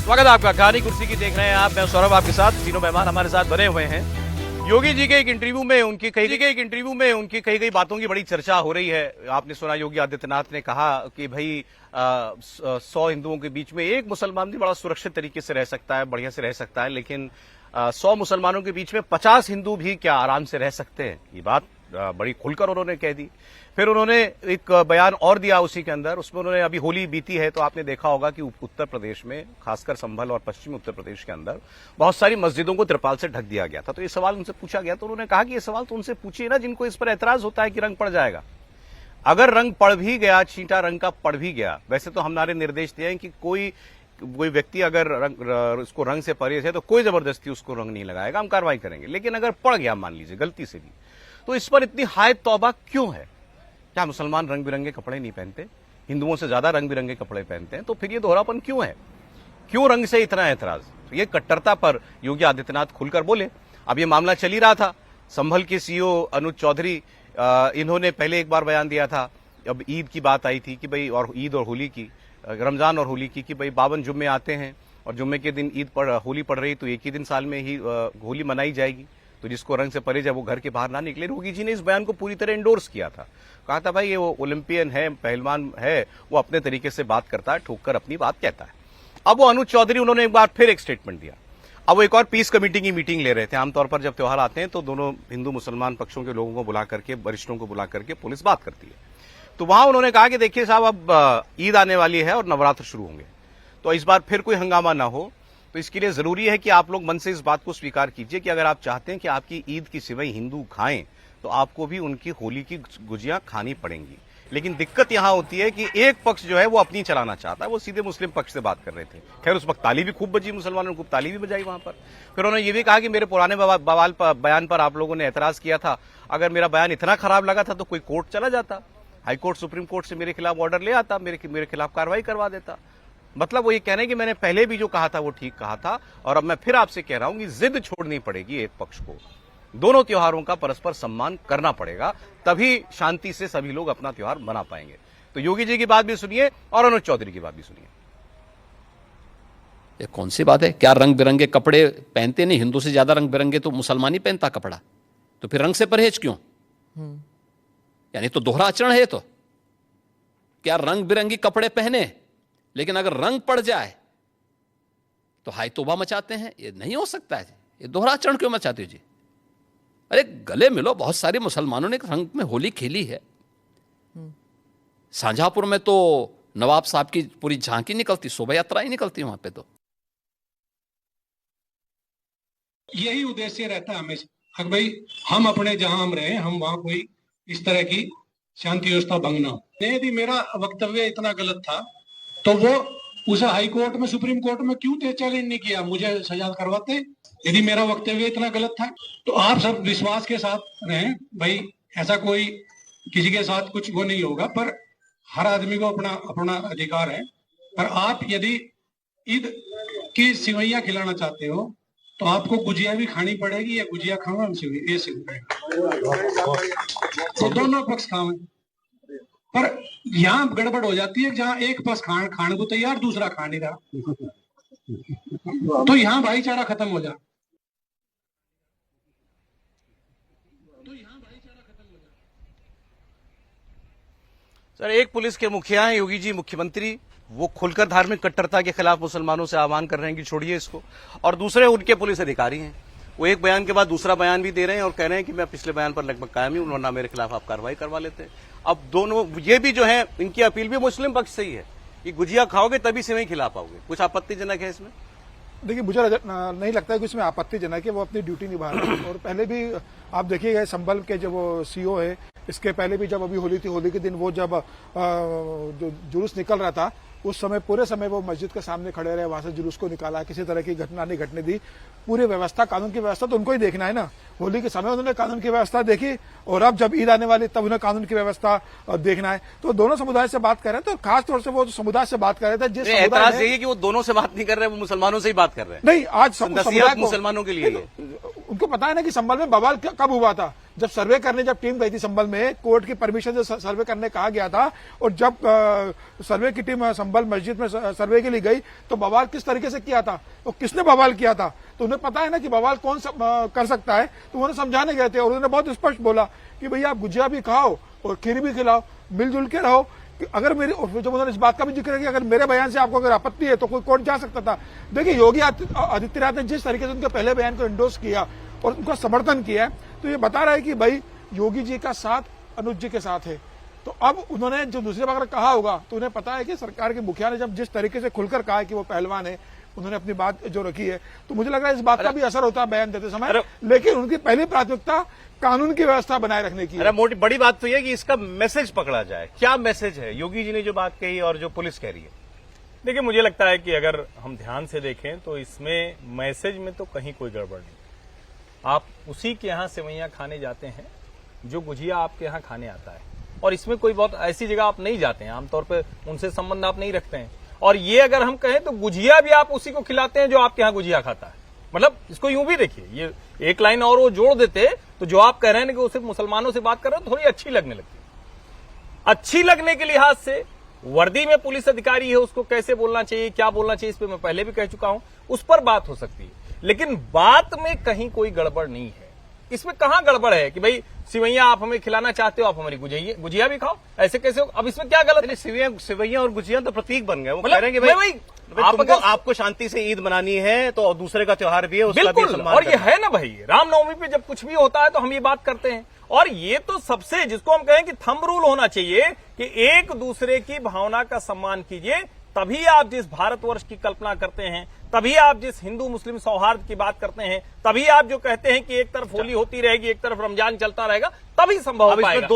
स्वागत है आपका। कहानी कुर्सी की देख रहे हैं आप। मैं सौरभ आपके साथ। तीनों मेहमान हमारे साथ बने हुए हैं। योगी जी के एक इंटरव्यू में उनकी कही गई बातों की बड़ी चर्चा हो रही है। आपने सुना योगी आदित्यनाथ ने कहा कि भाई 100 हिंदुओं के बीच में एक मुसलमान भी बड़ा सुरक्षित तरीके से रह सकता है, बढ़िया से रह सकता है, लेकिन 100 मुसलमानों के बीच में 50 हिंदू भी क्या आराम से रह सकते हैं? ये बात बड़ी खुलकर उन्होंने कह दी। फिर उन्होंने एक बयान और दिया उसी के अंदर। उसमें उन्होंने, अभी होली बीती है तो आपने देखा होगा कि उत्तर प्रदेश में, खासकर संभल और पश्चिमी उत्तर प्रदेश के अंदर बहुत सारी मस्जिदों को त्रिपाल से ढक दिया गया था। तो ये सवाल उनसे पूछा गया तो उन्होंने कहा कि ये सवाल तो उनसे पूछिए ना जिनको इस पर एतराज होता है कि रंग पड़ जाएगा। अगर रंग पड़ भी गया, छींटा रंग का पड़ भी गया, वैसे तो हमारे निर्देश दिए हैं कि कोई व्यक्ति अगर उसको रंग से परहेज है तो कोई जबरदस्ती उसको रंग नहीं लगाएगा, हम कार्रवाई करेंगे। लेकिन अगर पड़ गया, मान लीजिए गलती से भी, तो इस पर इतनी हाय तौबा क्यों है? क्या मुसलमान रंग बिरंगे कपड़े नहीं पहनते? हिंदुओं से ज्यादा रंग बिरंगे कपड़े पहनते हैं। तो फिर ये दोहरापन क्यों है? क्यों रंग से इतना ऐतराज? तो ये कट्टरता पर योगी आदित्यनाथ खुलकर बोले। अब ये मामला चल ही रहा था। संभल के सीईओ अनुज चौधरी, इन्होंने पहले एक बार बयान दिया था। अब ईद की बात आई थी कि भाई, और ईद और होली की, रमजान और होली की, कि भाई 52 जुम्मे आते हैं और जुम्मे के दिन होली पड़ रही, तो एक ही दिन साल में ही होली मनाई जाएगी। तो जिसको रंग से परहेज है वो घर के बाहर ना निकले। योगी जी ने इस बयान को पूरी तरह इंडोर्स किया था। कहा था भाई ये वो ओलंपियन है, पहलवान है, वो अपने तरीके से बात करता है, ठोक कर अपनी बात कहता है। अब वो अनुज चौधरी, उन्होंने एक बार फिर एक स्टेटमेंट दिया। अब वो एक और पीस कमेटी की मीटिंग ले रहे थे। आमतौर पर जब त्योहार आते हैं तो दोनों हिंदू मुसलमान पक्षों के लोगों को बुला करके, वरिष्ठों को बुला करके पुलिस बात करती है। तो वहां उन्होंने कहा कि देखिए साहब, अब ईद आने वाली है और नवरात्र शुरू होंगे, तो इस बार फिर कोई हंगामा ना हो। तो इसके लिए जरूरी है कि आप लोग मन से इस बात को स्वीकार कीजिए कि अगर आप चाहते हैं कि आपकी ईद की सिवई हिंदू खाएं तो आपको भी उनकी होली की गुजियां खानी पड़ेंगी। लेकिन दिक्कत यहां होती है कि एक पक्ष जो है वो अपनी चलाना चाहता है। वो सीधे मुस्लिम पक्ष से बात कर रहे थे। खैर, उस वक्त ताली भी खूब बजी, मुसलमानों ने खूब ताली भी बजाई वहां पर। फिर उन्होंने ये भी कहा कि मेरे पुराने बयान पर आप लोगों ने एतराज किया था, अगर मेरा बयान इतना खराब लगा था तो कोई कोर्ट चला जाता, हाईकोर्ट सुप्रीम कोर्ट से मेरे खिलाफ ऑर्डर ले आता, मेरे खिलाफ कार्रवाई करवा देता। मतलब वो ये कहने कि मैंने पहले भी जो कहा था वो ठीक कहा था, और अब मैं फिर आपसे कह रहा हूं कि जिद छोड़नी पड़ेगी एक पक्ष को। दोनों त्योहारों का परस्पर सम्मान करना पड़ेगा, तभी शांति से सभी लोग अपना त्योहार मना पाएंगे। तो योगी जी की बात भी सुनिए और अनुज चौधरी की बात भी सुनिए। ये कौन सी बात है? क्या रंग बिरंगे कपड़े पहनते नहीं? हिंदू से ज्यादा रंग बिरंगे तो मुसलमान ही पहनता कपड़ा। तो फिर रंग से परहेज क्यों? यानी तो दोहरा आचरण है। तो क्या रंग बिरंगी कपड़े पहने, लेकिन अगर रंग पड़ जाए तो हाय तौबा मचाते हैं? ये नहीं हो सकता है। ये दोहरा आचरण क्यों मचाते हो जी? अरे गले मिलो। बहुत सारे मुसलमानों ने रंग में होली खेली है। शाहजहांपुर में तो नवाब साहब की पूरी झांकी निकलती, शोभा यात्रा ही निकलती वहां पे। तो यही उद्देश्य रहता है हमेशा, भाई हम अपने जहां हम रहे, हम वहां कोई इस तरह की शांति व्यवस्था भंग ना हो। यदि मेरा वक्तव्य इतना गलत था तो वो उसे हाई कोर्ट में, सुप्रीम कोर्ट में क्यों चैलेंज नहीं किया? मुझे सजा करवाते। यदि मेरा वक्तव्य इतना गलत था तो आप सब विश्वास के साथ रहें। भाई ऐसा कोई किसी के साथ कुछ वो नहीं होगा, पर हर आदमी को अपना अपना अधिकार है। पर आप यदि ईद की सिवैयां खिलाना चाहते हो तो आपको गुजिया भी खानी पड़ेगी, या गुजिया खाओ हम ये तो दोनों पक्ष खाओ। पर यहाँ गड़बड़ हो जाती है, जहां एक पक्ष खाने को तैयार, दूसरा खा नहीं रहा, तो यहाँ भाईचारा खत्म हो जाए। सर, एक पुलिस के मुखिया हैं योगी जी, मुख्यमंत्री, वो खुलकर धार्मिक कट्टरता के खिलाफ मुसलमानों से आह्वान कर रहे हैं कि छोड़िए इसको, और दूसरे उनके पुलिस अधिकारी हैं, वो एक बयान के बाद दूसरा बयान भी दे रहे हैं और कह रहे हैं कि मैं पिछले बयान पर लगभग कायम ही हूं, वरना मेरे खिलाफ आप कार्रवाई करवा लेते हैं। अब दोनों, ये भी जो है, इनकी अपील भी मुस्लिम पक्ष से ही है कि गुजिया खाओगे तभी से वही खिला पाओगे। कुछ आपत्तिजनक है इसमें? देखिए, मुझे नहीं लगता है कि इसमें आपत्तिजनक है। वो अपनी ड्यूटी निभा रहे हैं। और पहले भी आप देखिएगा, संभल के जो वो सीईओ है, इसके पहले भी जब अभी होली थी, होली के दिन वो जब जो जुलूस निकल रहा था, उस समय पूरे समय वो मस्जिद के सामने खड़े रहे, वहां से जुलूस को निकाला, किसी तरह की घटना नहीं घटने दी। पूरी व्यवस्था, कानून की व्यवस्था तो उनको ही देखना है ना। होली के समय उन्होंने कानून की व्यवस्था देखी, और अब जब ईद आने वाली तब उन्हें कानून की व्यवस्था देखना है। तो दोनों समुदाय से बात कर रहे हैं, तो खासतौर से वो समुदाय से बात कर रहे थे। जिस एतराज यही है कि वो दोनों से बात नहीं कर रहे, वो मुसलमानों से ही बात कर रहे हैं। नहीं, आज मुसलमानों के लिए उनको पता है ना कि संभल में बवाल कब हुआ था, जब सर्वे करने जब टीम गई थी संभल में, कोर्ट की परमिशन से सर्वे करने कहा गया था, और जब सर्वे की टीम संभल मस्जिद में सर्वे के लिए गई तो बवाल किस तरीके से किया था, तो किसने बवाल किया था, तो उन्हें पता है ना कि बवाल कौन कर सकता है, तो उन्हें समझाने गए थे और उन्होंने बहुत स्पष्ट बोला कि भैया आप गुजिया भी खाओ और खीर भी खिलाओ, मिलजुल के रहो। अगर मेरी, जब उन्होंने इस बात का भी जिक्र किया, अगर मेरे बयान से आपको अगर आपत्ति है तो कोई कोर्ट जा सकता था। देखिए, योगी आदित्यनाथ ने जिस तरीके से उनके पहले बयान को इंडोर्स किया और उनका समर्थन किया है, तो ये बता रहा है कि भाई योगी जी का साथ अनुज जी के साथ है। तो अब उन्होंने जो दूसरी बार कहा होगा तो उन्हें पता है कि सरकार के मुखिया ने जब जिस तरीके से खुलकर कहा है कि वो पहलवान है, उन्होंने अपनी बात जो रखी है, तो मुझे लग रहा है इस बात का भी असर होता है बयान देते समय, लेकिन उनकी पहली प्राथमिकता कानून की व्यवस्था बनाए रखने की है। अरे मोटी बड़ी बात तो यह कि इसका मैसेज पकड़ा जाए। क्या मैसेज है योगी जी ने जो बात कही और जो पुलिस कह रही है? देखिए, मुझे लगता है कि अगर हम ध्यान से देखें तो इसमें मैसेज में तो कहीं कोई गड़बड़ नहीं। आप उसी के यहाँ सेवैयां खाने जाते हैं जो गुजिया आपके यहाँ खाने आता है, और इसमें कोई बहुत ऐसी जगह आप नहीं जाते हैं, आमतौर पर उनसे संबंध आप नहीं रखते हैं। और ये अगर हम कहें तो गुजिया भी आप उसी को खिलाते हैं जो आपके यहाँ गुजिया खाता है। मतलब इसको यूं भी देखिए, ये एक लाइन और वो जोड़ देते तो जो आप कह रहे हैं कि वो सिर्फ मुसलमानों से बात कर रहे हो, थोड़ी अच्छी लगने लगती। अच्छी लगने के लिहाज से वर्दी में पुलिस अधिकारी है, उसको कैसे बोलना चाहिए, क्या बोलना चाहिए, इस पे मैं पहले भी कह चुका हूं, उस पर बात हो सकती है। लेकिन बात में कहीं कोई गड़बड़ नहीं है। इसमें कहां गड़बड़ है कि भाई सिवैया आप हमें खिलाना चाहते हो, आप हमारी गुजिया भी खाओ, ऐसे कैसे हो? अब इसमें क्या गलत है? सिवैया और गुजिया तो प्रतीक बन गए। वो कह रहे हैं कि भाई आपको शांति से ईद मनानी है तो दूसरे का त्योहार भी है, उसका भी सम्मान। और ये है ना भाई, रामनवमी पे जब कुछ भी होता है तो हम ये बात करते हैं। और ये तो सबसे, जिसको हम कहें कि थंब रूल होना चाहिए कि एक दूसरे की भावना का सम्मान कीजिए, तभी आप जिस भारतवर्ष की कल्पना करते हैं, तभी आप जिस हिंदू मुस्लिम सौहार्द की बात करते हैं, तभी आप जो कहते हैं कि एक तरफ होली होती रहेगी, एक तरफ रमजान चलता रहेगा, तभी संभव हो पाएगा।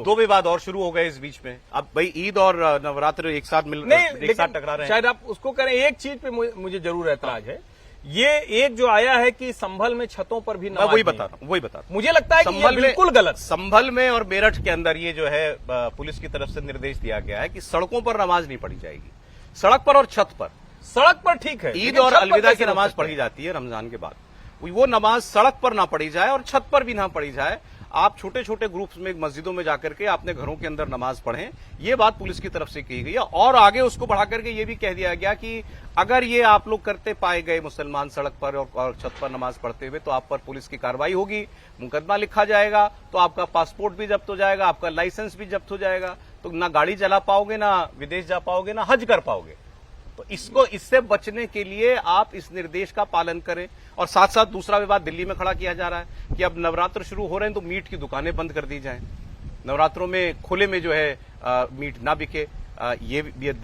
दो विवाद और शुरू हो गए इस बीच में। अब भाई ईद और नवरात्र एक साथ टकरा रहे हैं। शायद आप उसको करें, एक चीज पे मुझे जरूर ऐतराज है। ये एक जो आया है कि संभल में छतों पर भी नमाज, वही बता रहा हूं। मुझे लगता है कि ये बिल्कुल गलत। संभल में और मेरठ के अंदर ये जो है पुलिस की तरफ से निर्देश दिया गया है कि सड़कों पर नमाज नहीं पढ़ी जाएगी, सड़क पर और छत पर। सड़क पर ठीक है, ईद और अलविदा की नमाज पढ़ी जाती है रमजान के बाद, वो नमाज सड़क पर ना पढ़ी जाए और छत पर भी ना पढ़ी जाए। आप छोटे छोटे ग्रुप्स में मस्जिदों में जाकर के अपने घरों के अंदर नमाज पढ़ें, ये बात पुलिस की तरफ से की गई है। और आगे उसको बढ़ा करके ये भी कह दिया गया कि अगर ये आप लोग करते पाए गए मुसलमान सड़क पर और छत पर नमाज पढ़ते हुए, तो आप पर पुलिस की कार्रवाई होगी, मुकदमा लिखा जाएगा, तो आपका पासपोर्ट भी जब्त हो जाएगा, आपका लाइसेंस भी जब्त हो जाएगा, तो ना गाड़ी चला पाओगे, ना विदेश जा पाओगे, ना हज कर पाओगे। तो इससे बचने के लिए आप इस निर्देश का पालन करें। और साथ साथ दूसरा विवाद दिल्ली में खड़ा किया जा रहा है कि अब नवरात्र शुरू हो रहे हैं तो मीट की दुकानें बंद कर दी जाएं, नवरात्रों में खुले में जो है मीट ना बिके, ये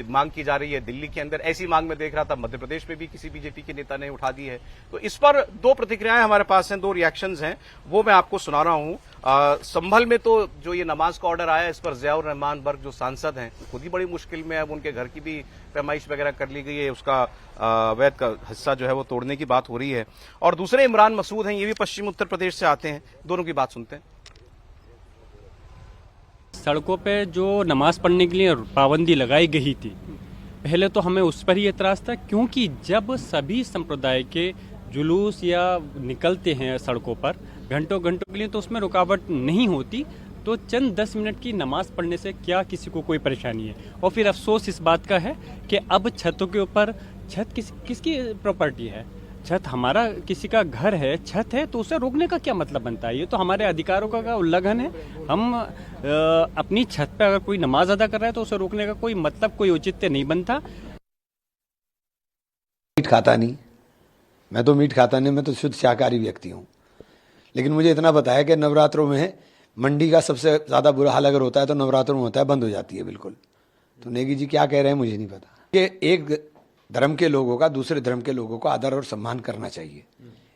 मांग की जा रही है दिल्ली के अंदर। ऐसी मांग में देख रहा था मध्य प्रदेश में भी किसी बीजेपी के नेता ने उठा दी है। तो इस पर दो प्रतिक्रियाएं हमारे पास हैं, दो रिएक्शंस हैं, वो मैं आपको सुना रहा हूं। संभल में तो जो ये नमाज का ऑर्डर आया, इस पर ज़ियाउर रहमान बर्ग जो सांसद हैं खुद ही बड़ी मुश्किल में है। अब उनके घर की भी पैमाइश वगैरह कर ली गई है, उसका अवैध का हिस्सा जो है वो तोड़ने की बात हो रही है। और दूसरे इमरान मसूद हैं, ये भी पश्चिम उत्तर प्रदेश से आते हैं, दोनों की बात सुनते हैं। सड़कों पे जो नमाज पढ़ने के लिए पाबंदी लगाई गई थी, पहले तो हमें उस पर ही एतराज़ था, क्योंकि जब सभी संप्रदाय के जुलूस या निकलते हैं सड़कों पर घंटों घंटों के लिए, तो उसमें रुकावट नहीं होती। तो चंद 10 मिनट की नमाज पढ़ने से क्या किसी को कोई परेशानी है? और फिर अफसोस इस बात का है कि अब छतों के ऊपर, छत किसकी प्रॉपर्टी है? छत हमारा किसी का घर है, छत है, तो उसे रोकने का क्या मतलब बनता है? ये तो हमारे अधिकारों का उल्लंघन है। हम अपनी छत पे अगर कोई नमाज अदा कर रहा है तो उसे रोकने का कोई मतलब, कोई औचित्य नहीं बनता। मीट खाता नहीं, मैं तो मीट खाता नहीं, मैं तो शुद्ध शाकाहारी व्यक्ति हूँ। लेकिन मुझे इतना पता है कि नवरात्रों में मंडी का सबसे ज़्यादा बुरा हाल अगर होता है तो नवरात्रों में होता है, बंद हो जाती है बिल्कुल। तो नेगी जी क्या कह रहे हैं मुझे नहीं पता। कि एक धर्म के लोगों का दूसरे धर्म के लोगों को आदर और सम्मान करना चाहिए,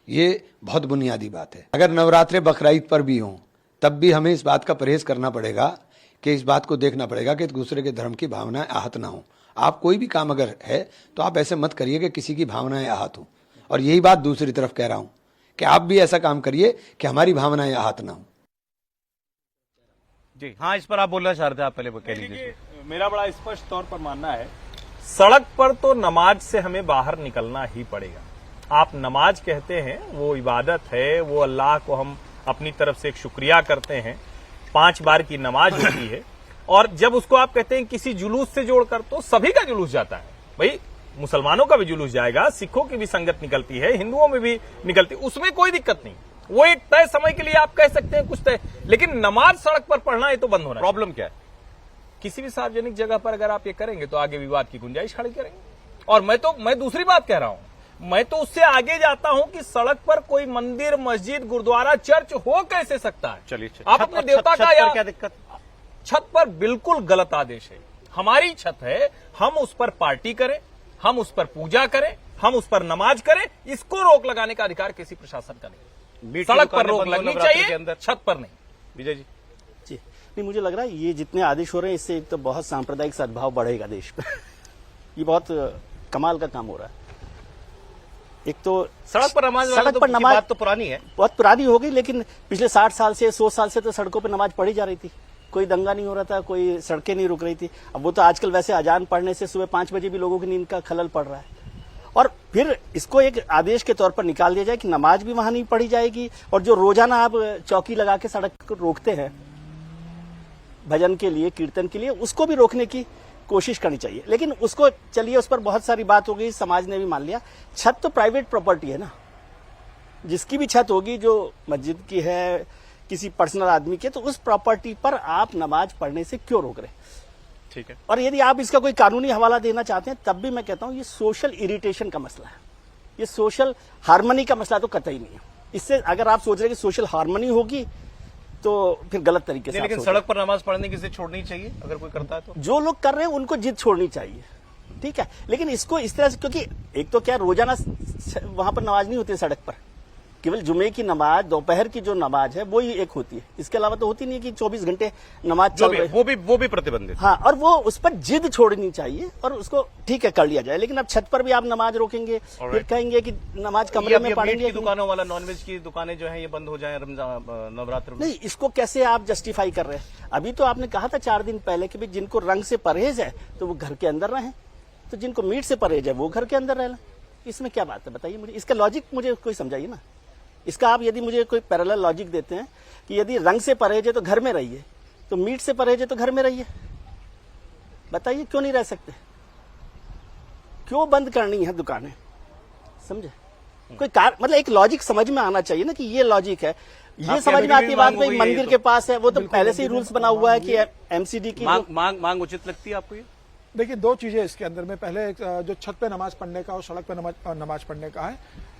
ये बहुत बुनियादी बात है। अगर नवरात्रे बकरीद पर भी हों तब भी हमें इस बात का परहेज करना पड़ेगा कि इस बात को देखना पड़ेगा कि दूसरे के धर्म की भावनाएं आहत ना हो। आप कोई भी काम अगर है तो आप ऐसे मत करिए कि किसी की भावनाएं आहत हो। और यही बात दूसरी तरफ कह रहा हूं कि आप भी ऐसा काम करिए कि हमारी भावनाएं आहत ना हो। जी हाँ, इस पर आप बोलना चाह रहे थे, आप पहले कह लीजिए। मेरा बड़ा स्पष्ट तौर पर मानना है, सड़क पर तो नमाज से हमें बाहर निकलना ही पड़ेगा। आप नमाज कहते हैं, वो इबादत है, वो अल्लाह को हम अपनी तरफ से एक शुक्रिया करते हैं, 5 बार की नमाज होती है, और जब उसको आप कहते हैं किसी जुलूस से जोड़कर, तो सभी का जुलूस जाता है भाई, मुसलमानों का भी जुलूस जाएगा, सिखों की भी संगत निकलती है, हिंदुओं में भी निकलती है, उसमें कोई दिक्कत नहीं। वो एक तय समय के लिए आप कह सकते हैं कुछ तय, लेकिन नमाज सड़क पर पढ़ना ये तो बंद होना। प्रॉब्लम क्या है? किसी भी सार्वजनिक जगह पर अगर आप ये करेंगे तो आगे विवाद की गुंजाइश खड़ी करेंगे। और मैं दूसरी बात कह रहा हूं, मैं तो उससे आगे जाता हूं कि सड़क पर कोई मंदिर, मस्जिद, गुरुद्वारा, चर्च हो कैसे सकता है? चलिए, आप अपने देवता का या क्या दिक्कत? छत पर बिल्कुल गलत आदेश है। हमारी छत है, हम उस पर पार्टी करें, हम उस पर पूजा करें, हम उस पर नमाज करें, इसको रोक लगाने का अधिकार किसी प्रशासन का नहीं। सड़क पर रोक लगनी चाहिए, छत पर नहीं। विजय जी, जी नहीं, मुझे लग रहा है ये जितने आदेश हो रहे हैं इससे एक तो बहुत सांप्रदायिक सद्भाव बढ़ेगा देश में। ये बहुत कमाल का काम हो रहा है। एक तो सड़क पर नमाज, सड़क पर नमाज बात तो पुरानी है, बहुत पुरानी हो गई, लेकिन पिछले 60 साल से 100 साल से तो सड़कों पर नमाज पढ़ी जा रही थी, कोई दंगा नहीं हो रहा था, कोई सड़कें नहीं रुक रही थी। अब वो तो आजकल वैसे अजान पढ़ने से सुबह 5 बजे भी लोगों की नींद का खलल पड़ रहा है, और फिर इसको एक आदेश के तौर पर निकाल दिया जाए कि नमाज भी वहां नहीं पढ़ी जाएगी, और जो रोजाना आप चौकी लगा के सड़क को रोकते हैं भजन के लिए, कीर्तन के लिए, उसको भी रोकने की कोशिश करनी चाहिए। लेकिन उसको चलिए, उस पर बहुत सारी बात हो गई, समाज ने भी मान लिया। छत तो प्राइवेट प्रॉपर्टी है ना, जिसकी भी छत होगी, जो मस्जिद की है, किसी पर्सनल आदमी की, तो उस प्रॉपर्टी पर आप नमाज पढ़ने से क्यों रोक रहे? ठीक है। और यदि आप इसका कोई कानूनी हवाला देना चाहते हैं, तब भी मैं कहता हूं ये सोशल इरिटेशन का मसला है, ये सोशल हार्मनी का मसला तो कतई नहीं है। इससे अगर आप सोच रहे हैं कि सोशल हार्मनी होगी तो फिर गलत तरीके से। लेकिन सड़क पर नमाज पढ़ने की जिद छोड़नी चाहिए, अगर कोई करता है तो। जो लोग कर रहे हैं उनको जिद छोड़नी चाहिए, ठीक है, लेकिन इसको इस तरह से, क्योंकि एक तो क्या रोजाना वहां पर नमाज नहीं होती सड़क पर, केवल जुमे की नमाज, दोपहर की जो नमाज है वो ही एक होती है, इसके अलावा तो होती नहीं कि 24 घंटे नमाज चल रही है, वो भी प्रतिबंधित। हाँ, और वो उस पर जिद छोड़नी चाहिए और उसको ठीक है कर लिया जाए। लेकिन अब छत पर भी आप नमाज रोकेंगे, फिर कहेंगे कि नमाज कमरे में पढ़ेंगे। दुकानों वाला, नॉनवेज की दुकानें जो हैं ये बंद हो जाएं रमजान नवरात्र में? नहीं, इसको कैसे आप जस्टिफाई कर रहे हैं? अभी तो आपने कहा था 4 दिन पहले कि जिनको रंग से परहेज है तो वो घर के अंदर रहें, तो जिनको मीट से परहेज है वो घर के अंदर रह लें। इसमें क्या बात है बताइए मुझे, इसका लॉजिक मुझे कोई समझाइए ना। इसका आप यदि मुझे कोई पैरेलल लॉजिक देते हैं कि यदि रंग से परहेज है तो घर में रहिए, तो मीट से परहेज है तो घर में रहिए, बताइए क्यों नहीं रह सकते? क्यों बंद करनी है दुकानें? समझे? कोई मतलब एक लॉजिक समझ में आना चाहिए ना कि ये लॉजिक है। ये समझ में आती है बात में, मंदिर के पास है, वो तो पहले से ही रूल्स बना हुआ है कि एमसीडी की मांग उचित लगती है आपको ये? देखिए, 2 चीजें इसके अंदर में, पहले जो छत पे नमाज पढ़ने का और सड़क पे नमाज पढ़ने का है,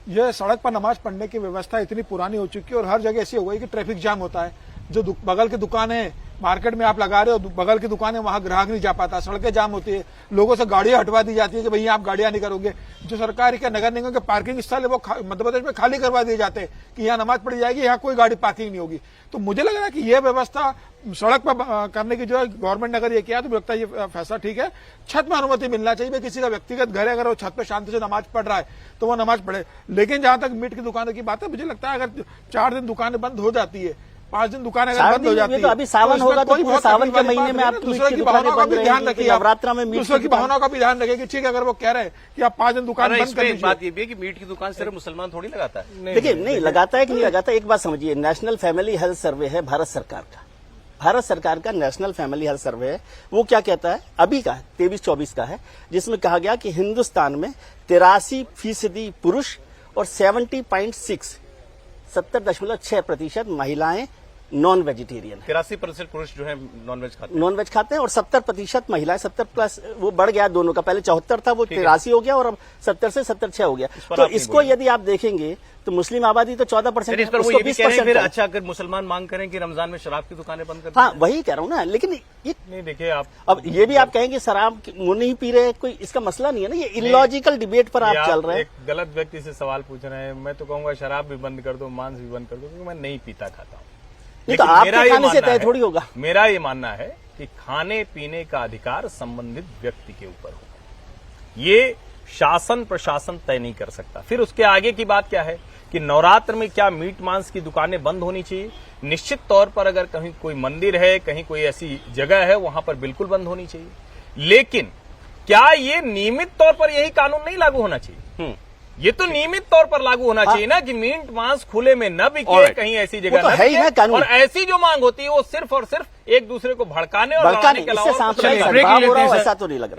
यह सड़क पर नमाज पढ़ने की व्यवस्था इतनी पुरानी हो चुकी है और हर जगह ऐसी हो गई कि ट्रैफिक जाम होता है। जो बगल की दुकानें मार्केट में आप लगा रहे हो, बगल की दुकानें, वहां ग्राहक नहीं जा पाता, सड़कें जाम होती है, लोगों से गाड़ियां हटवा दी जाती है कि भैया आप गाड़ियां नहीं करोगे। जो सरकार के नगर निगम के पार्किंग स्थल है वो मध्य प्रदेश में खाली करवा दिए जाते हैं कि यहाँ नमाज पढ़ी जाएगी, यहाँ कोई गाड़ी पार्किंग नहीं होगी। तो मुझे लग रहा है कि यह व्यवस्था सड़क पर करने की जो है गवर्नमेंट ने अगर ये किया तो मुझे लगता है ये फैसला ठीक है। छत में अनुमति मिलना चाहिए, किसी का व्यक्तिगत घर है, अगर वो छत पे शांति से नमाज पढ़ रहा है तो वो नमाज पढ़े। लेकिन जहां तक मीट की दुकानों की बात है, मुझे लगता है अगर 4 दिन दुकानें बंद हो जाती है, 5 दिन दुकानें अगर बंद हो जाती है, तो अभी सावन होगा तो पूरे सावन के महीने में आप दूसरों की भावनाओं का भी ध्यान रखिए, नवरात्र में दूसरों की भावनाओं का भी ध्यान रखिए कि ठीक है, अगर वो कह रहे हैं कि आप 5 दिन दुकान बंद कर दीजिए। बात ये भी है कि मीट की दुकान सिर्फ मुसलमान थोड़ी लगाता है। देखिए, नहीं लगाता है कि नहीं लगाता, एक बात समझिए, नेशनल फैमिली हेल्थ सर्वे है भारत सरकार का, भारत सरकार का नेशनल फैमिली हेल्थ सर्वे है। वो क्या कहता है, अभी का 23-24 का है, जिसमें कहा गया कि हिंदुस्तान में 83% पुरुष और 70.6% महिलाएं नॉन वेजिटेरियन है। 83% पुरुष जो है नॉनवेज खाते हैं और 70% महिलाएं, 70+ वो बढ़ गया दोनों का, पहले 74 था, वो 83 हो गया और अब 70 से 76 हो गया। तो इसको यदि आप देखेंगे तो मुस्लिम आबादी तो 14% है, उसको 20%। अच्छा, अगर मुसलमान मांग करें कि रमजान में शराब की दुकानें बंद कर, हाँ वही कह रहा हूँ ना। लेकिन ये नहीं, देखिए आप अब ये भी आप कहेंगे शराब वो नहीं पी रहे, कोई इसका मसला नहीं है ना, ये इलॉजिकल डिबेट पर आप चल रहे हैं। एक गलत व्यक्ति से सवाल पूछ रहे हैं, मैं तो कहूंगा शराब भी बंद कर दो, मांस भी बंद कर दो, क्योंकि मैं नहीं पीता खाता हूँ। नहीं तो आपके खाने से तय थोड़ी होगा। मेरा ये मानना है कि खाने पीने का अधिकार संबंधित व्यक्ति के ऊपर होगा, ये शासन प्रशासन तय नहीं कर सकता। फिर उसके आगे की बात क्या है कि नवरात्र में क्या मीट मांस की दुकानें बंद होनी चाहिए? निश्चित तौर पर अगर कहीं कोई मंदिर है, कहीं कोई ऐसी जगह है, वहां पर बिल्कुल बंद होनी चाहिए। लेकिन क्या ये नियमित तौर पर यही कानून नहीं लागू होना चाहिए? ये तो नियमित तौर पर लागू होना चाहिए ना कि मीट मांस खुले में न बिके, Alright. कहीं ऐसी वो जगह तो न है ही बिके। है कानून। और ऐसी जो मांग होती है वो सिर्फ और सिर्फ एक दूसरे को भड़काने और लड़ाने के इससे अलावा कुछ सांप्रदायिक नहीं। break सद्भाव ले हो रहा लेते हो हैं, ऐसा तो नहीं लग रहा।